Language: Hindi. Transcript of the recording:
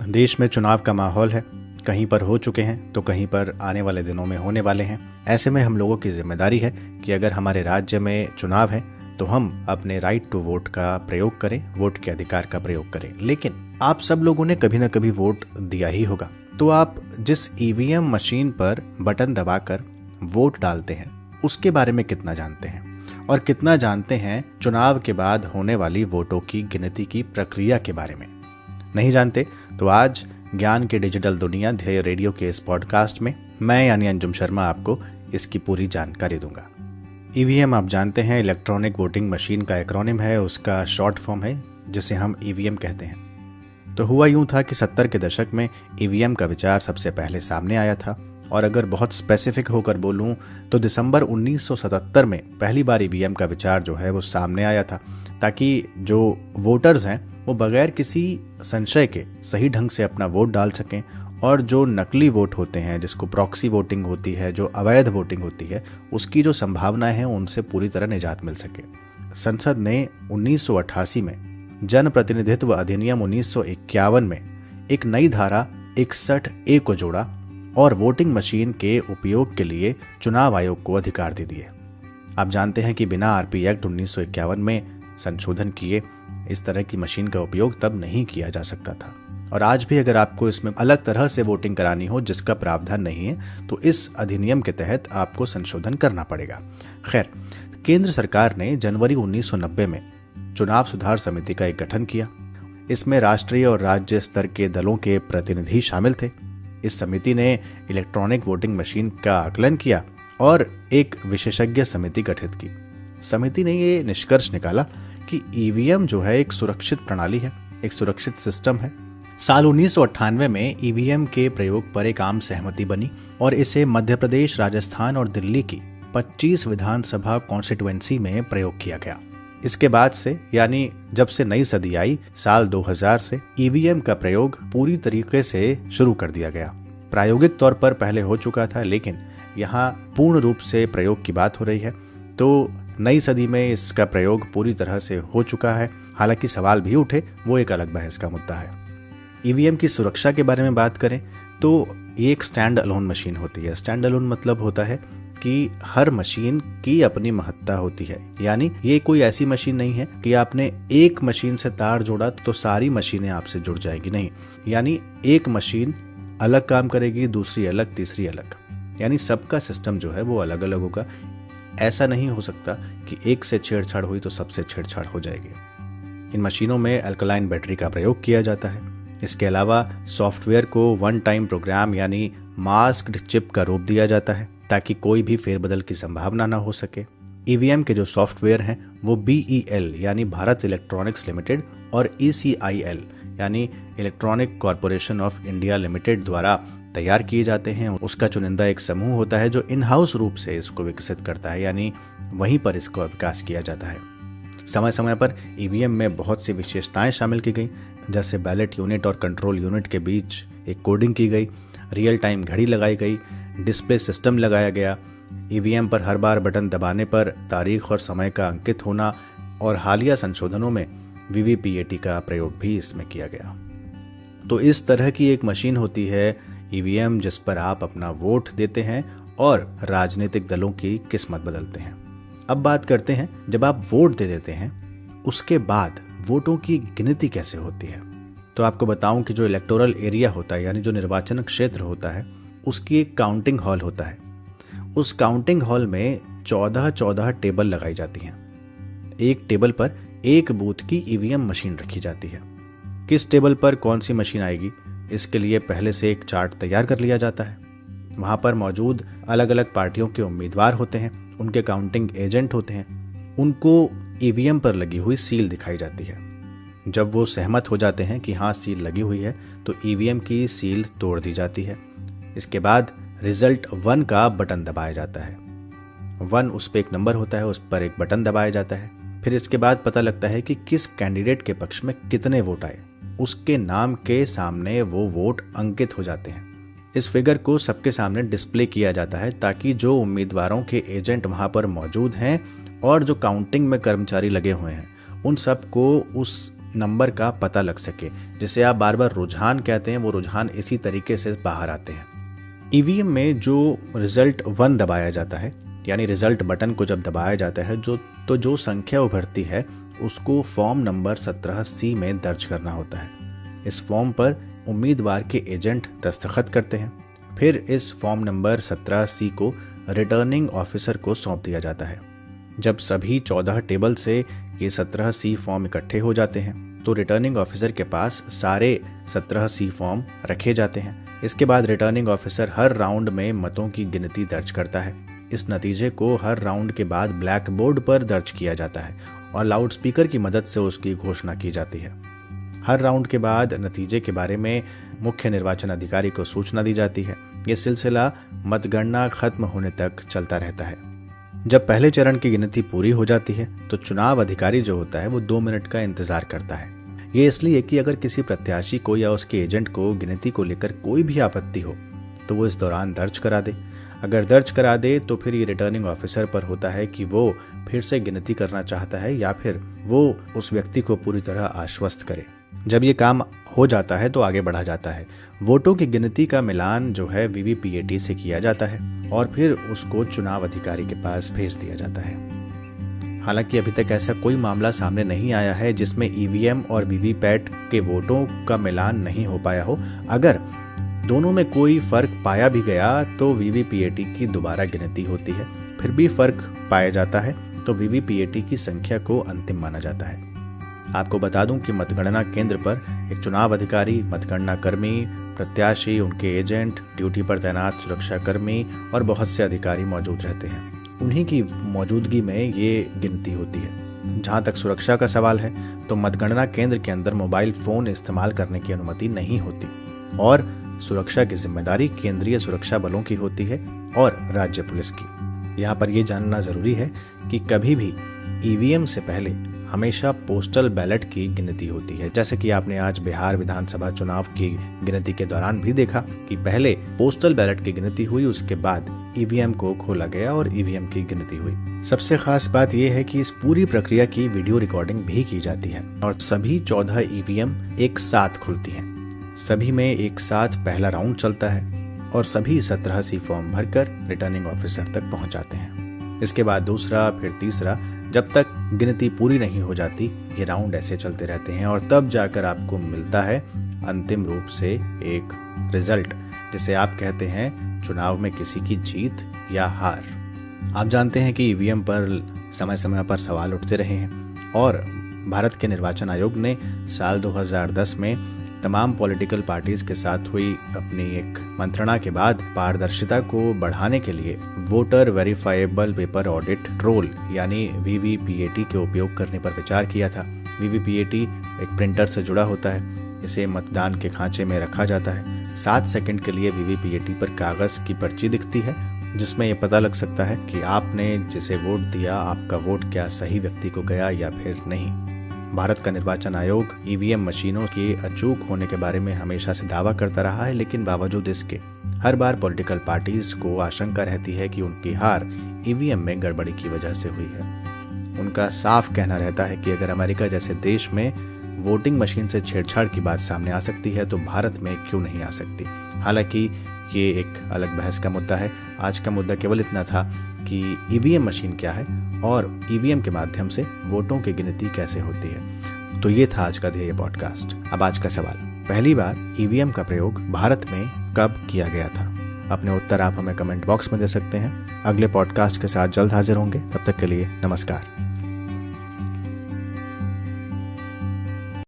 देश में चुनाव का माहौल है, कहीं पर हो चुके हैं तो कहीं पर आने वाले दिनों में होने वाले हैं। ऐसे में हम लोगों की जिम्मेदारी है कि अगर हमारे राज्य में चुनाव है तो हम अपने राइट टू वोट का प्रयोग करें, वोट के अधिकार का प्रयोग करें। लेकिन आप सब लोगों ने कभी ना कभी वोट दिया ही होगा, तो आप जिस ईवीएम मशीन पर बटन दबाकर वोट डालते हैं उसके बारे में कितना जानते हैं, और कितना जानते हैं चुनाव के बाद होने वाली वोटों की गिनती की प्रक्रिया के बारे में? नहीं जानते तो आज ज्ञान की डिजिटल दुनिया ध्येय रेडियो के इस पॉडकास्ट में मैं यानी अंजुम शर्मा आपको इसकी पूरी जानकारी दूंगा। ईवीएम आप जानते हैं इलेक्ट्रॉनिक वोटिंग मशीन का एक्रोनिम है, उसका शॉर्ट फॉर्म है जिसे हम ईवीएम कहते हैं। तो हुआ यूं था कि 70 के दशक में ईवीएम का विचार सबसे पहले सामने आया था, और अगर बहुत स्पेसिफिक होकर बोलूं तो दिसंबर 1977 में पहली बार ईवीएम का विचार जो है वो सामने आया था, ताकि जो वोटर्स हैं वो बगैर किसी संशय के सही ढंग से अपना वोट डाल सकें, और जो नकली वोट होते हैं, जिसको प्रॉक्सी वोटिंग होती है, जो अवैध वोटिंग होती है, उसकी जो संभावनाएं हैं उनसे पूरी तरह निजात मिल सके। संसद ने 1988 में जन प्रतिनिधित्व अधिनियम 1951 में एक नई धारा 61A को जोड़ा और वोटिंग मशीन के उपयोग के लिए चुनाव आयोग को अधिकार दे दिए। आप जानते हैं कि बिना आरपी एक्ट 1951 में संशोधन किए इस तरह की मशीन का उपयोग तब नहीं किया जा सकता था, और आज भी अगर आपको इसमें अलग तरह से वोटिंग करानी हो जिसका प्रावधान नहीं है तो इस अधिनियम के तहत आपको संशोधन करना पड़ेगा। खैर, केंद्र सरकार ने जनवरी 1990 में चुनाव सुधार समिति का एक गठन किया। इसमें राष्ट्रीय और राज्य स्तर के दलों के प्रतिनिधि शामिल थे। इस समिति ने इलेक्ट्रॉनिक वोटिंग मशीन का आकलन किया और एक विशेषज्ञ समिति गठित की। समिति ने ये निष्कर्ष निकाला कि ईवीएम जो है एक सुरक्षित प्रणाली है, एक सुरक्षित सिस्टम है। साल 1998 में ईवीएम के प्रयोग पर एक आम सहमति बनी और इसे मध्य प्रदेश, राजस्थान और दिल्ली की 25 विधानसभा कॉन्स्टिट्यूएंसी में प्रयोग किया गया। इसके बाद से यानी जब से नई सदी आई, साल 2000 से ईवीएम का प्रयोग पूरी तरीके से शुरू कर दिया गया। प्रायोगिक तौर पर पहले हो चुका था, लेकिन यहाँ पूर्ण रूप से प्रयोग की बात हो रही है। तो नई सदी में इसका प्रयोग पूरी तरह से हो चुका है। हालांकि सवाल भी उठे, वो एक अलग बहस का मुद्दा है। ईवीएम की सुरक्षा के बारे में बात करें तो ये एक स्टैंड अलोन मशीन होती है। स्टैंड अलोन मतलब होता है कि हर मशीन की अपनी महत्ता होती है, यानी ये कोई ऐसी मशीन नहीं है कि आपने एक मशीन से तार जोड़ा तो सारी मशीनें आपसे जुड़ जाएगी। नहीं, यानी एक मशीन अलग काम करेगी, दूसरी अलग, तीसरी अलग, यानी सबका सिस्टम जो है वो अलग अलग होगा। ऐसा नहीं हो सकता कि एक से छेड़छाड़ हुई तो सबसे छेड़छाड़ हो जाएगी। इन मशीनों में अल्कलाइन बैटरी का प्रयोग किया जाता है। इसके अलावा सॉफ्टवेयर को वन टाइम प्रोग्राम यानी मास्क्ड चिप का रूप दिया जाता है ताकि कोई भी फेरबदल की संभावना ना हो सके। ईवीएम के जो सॉफ्टवेयर हैं वो BEL यानी भारत इलेक्ट्रॉनिक्स लिमिटेड और ECIL यानी electronic corporation of India limited द्वारा तैयार किए जाते हैं। उसका चुनिंदा एक समूह होता है जो इन हाउस रूप से इसको विकसित करता है, यानी वहीं पर इसका विकास किया जाता है। समय समय पर ईवीएम में बहुत सी विशेषताएं शामिल की गई, जैसे बैलेट यूनिट और कंट्रोल यूनिट के बीच एक कोडिंग की गई, रियल टाइम घड़ी लगाई गई, डिस्प्ले सिस्टम लगाया गया, ईवीएम पर हर बार बटन दबाने पर तारीख और समय का अंकित होना, और हालिया संशोधनों में VVPAT का प्रयोग भी इसमें किया गया। तो इस तरह की एक मशीन होती है ईवीएम, जिस पर आप अपना वोट देते हैं और राजनीतिक दलों की किस्मत बदलते हैं। अब बात करते हैं, जब आप वोट दे देते हैं उसके बाद वोटों की गिनती कैसे होती है। तो आपको बताऊं कि जो इलेक्टोरल एरिया होता है, यानी जो निर्वाचन क्षेत्र होता है, उसकी एक काउंटिंग हॉल होता है। उस काउंटिंग हॉल में 14 टेबल लगाई जाती हैं। एक टेबल पर एक बूथ की ईवीएम मशीन रखी जाती है। किस टेबल पर कौन सी मशीन आएगी, इसके लिए पहले से एक चार्ट तैयार कर लिया जाता है। वहां पर मौजूद अलग अलग पार्टियों के उम्मीदवार होते हैं, उनके काउंटिंग एजेंट होते हैं, उनको ईवीएम पर लगी हुई सील दिखाई जाती है। जब वो सहमत हो जाते हैं कि हाँ सील लगी हुई है, तो ईवीएम की सील तोड़ दी जाती है। इसके बाद रिजल्ट 1 का बटन दबाया जाता है। 1 उस पर एक नंबर होता है, उस पर एक बटन दबाया जाता है। फिर इसके बाद पता लगता है कि किस कैंडिडेट के पक्ष में कितने वोट आए। उसके नाम के सामने वो वोट अंकित हो जाते हैं। इस फिगर को सबके सामने डिस्प्ले किया जाता है ताकि जो उम्मीदवारों के एजेंट वहां पर मौजूद हैं और जो काउंटिंग में कर्मचारी लगे हुए हैं, उन सबको उस नंबर का पता लग सके, जिसे आप बार बार रुझान कहते हैं, वो रुझान इसी तरीके से बाहर आते हैं। ईवीएम में जो रिजल्ट 1 दबाया जाता है, यानी रिजल्ट बटन को जब दबाया जाता है तो जो संख्या उभरती है उसको फॉर्म नंबर 17C में दर्ज करना होता है। इस फॉर्म पर उम्मीदवार के एजेंट दस्तखत करते हैं। फिर इस फॉर्म नंबर 17C को रिटर्निंग ऑफिसर को सौंप दिया जाता है। जब सभी 14 टेबल से ये 17C फॉर्म इकट्ठे हो जाते हैं तो रिटर्निंग ऑफिसर के पास सारे 17C फॉर्म रखे जाते हैं। इसके बाद रिटर्निंग ऑफिसर हर राउंड में मतों की गिनती दर्ज करता है। इस नतीजे को हर राउंड के बाद ब्लैक बोर्ड पर दर्ज किया जाता है और लाउडस्पीकर की मदद से उसकी घोषणा की जाती है। हर राउंड के बाद नतीजे के बारे में मुख्य निर्वाचन अधिकारी को सूचना दी जाती है। ये सिलसिला मतगणना खत्म होने तक चलता रहता है। जब पहले चरण की गिनती पूरी हो जाती है तो चुनाव अधिकारी जो होता है वो 2 मिनट का इंतजार करता है। ये इसलिए कि अगर किसी प्रत्याशी को या उसके एजेंट को गिनती को लेकर कोई भी आपत्ति हो तो वो इस दौरान दर्ज करा दे। अगर दर्ज करा दे तो फिर ये रिटर्निंग ऑफिसर पर होता है कि वो फिर से गिनती करना चाहता है या फिर वो उस व्यक्ति को पूरी तरह आश्वस्त करे। जब ये काम हो जाता है तो आगे बढ़ा जाता है। वोटों की गिनती का मिलान जो है वीवीपीएटी से किया जाता है और फिर उसको चुनाव अधिकारी के पास भेज दिया जाता है। हालांकि अभी तक ऐसा कोई मामला सामने नहीं आया है जिसमें ईवीएम और वीवीपैट के वोटों का मिलान नहीं हो पाया हो। अगर दोनों में कोई फर्क पाया भी गया तो वीवीपीएटी की दोबारा गिनती होती है। फिर भी फर्क पाया जाता है तो वीवीपीएटी की संख्या को अंतिम माना जाता है। आपको बता दूं कि मतगणना केंद्र पर एक चुनाव अधिकारी, मतगणना कर्मी, प्रत्याशी, उनके एजेंट, ड्यूटी पर तैनात सुरक्षा कर्मी और बहुत से अधिकारी मौजूद रहते हैं। उन्हीं की मौजूदगी में ये गिनती होती है। जहां तक सुरक्षा का सवाल है तो मतगणना केंद्र के अंदर मोबाइल फोन इस्तेमाल करने की अनुमति नहीं होती और सुरक्षा की जिम्मेदारी केंद्रीय सुरक्षा बलों की होती है और राज्य पुलिस की। यहाँ पर यह जानना जरूरी है कि कभी भी ईवीएम से पहले हमेशा पोस्टल बैलेट की गिनती होती है। जैसे कि आपने आज बिहार विधानसभा चुनाव की गिनती के दौरान भी देखा कि पहले पोस्टल बैलेट की गिनती हुई, उसके बाद ईवीएम को खोला गया और ईवीएम की गिनती हुई। सबसे खास बात यह है कि इस पूरी प्रक्रिया की वीडियो रिकॉर्डिंग भी की जाती है और सभी 14 ईवीएम एक साथ खुलती हैं। सभी में एक साथ पहला राउंड चलता है और सभी 17C फॉर्म भरकर रिटर्निंग ऑफिसर तक पहुंच जाते हैं। इसके बाद दूसरा, फिर तीसरा, जब तक गिनती पूरी नहीं हो जाती ये राउंड ऐसे चलते रहते हैं और तब जाकर आपको मिलता है अंतिम रूप से एक रिजल्ट, जिसे आप कहते हैं चुनाव में किसी की जीत या हार। आप जानते हैं कि ईवीएम पर समय समय पर सवाल उठते रहे हैं और भारत के निर्वाचन आयोग ने साल 2010 में तमाम पॉलिटिकल पार्टीज के साथ हुई अपनी एक मंत्रणा के बाद पारदर्शिता को बढ़ाने के लिए वोटर वेरिफाइएबल पेपर ऑडिट रोल यानी वीवीपीएटी के उपयोग करने पर विचार किया था। वीवीपीएटी एक प्रिंटर से जुड़ा होता है। इसे मतदान के खांचे में रखा जाता है। 7 सेकंड के लिए वीवीपीएटी पर कागज की पर्ची दिखती है जिसमें यह पता लग सकता है कि आपने जिसे वोट दिया आपका वोट क्या सही व्यक्ति को गया या फिर नहीं। भारत का निर्वाचन आयोग ईवीएम मशीनों के अचूक होने के बारे में हमेशा से दावा करता रहा है, लेकिन बावजूद इसके हर बार पॉलिटिकल पार्टीज को आशंका रहती है कि उनकी हार ईवीएम में गड़बड़ी की वजह से हुई है। उनका साफ कहना रहता है कि अगर अमेरिका जैसे देश में वोटिंग मशीन से छेड़छाड़ की बात सामने आ सकती है तो भारत में क्यों नहीं आ सकती। हालांकि ये एक अलग बहस का मुद्दा है। आज का मुद्दा केवल इतना था कि ईवीएम मशीन क्या है और ईवीएम के माध्यम से वोटों की गिनती कैसे होती है। तो ये था आज का ध्येय पॉडकास्ट। अब आज का सवाल, पहली बार ईवीएम का प्रयोग भारत में कब किया गया था? अपने उत्तर आप हमें कमेंट बॉक्स में दे सकते हैं। अगले पॉडकास्ट के साथ जल्द हाजिर होंगे। तब तक के लिए नमस्कार।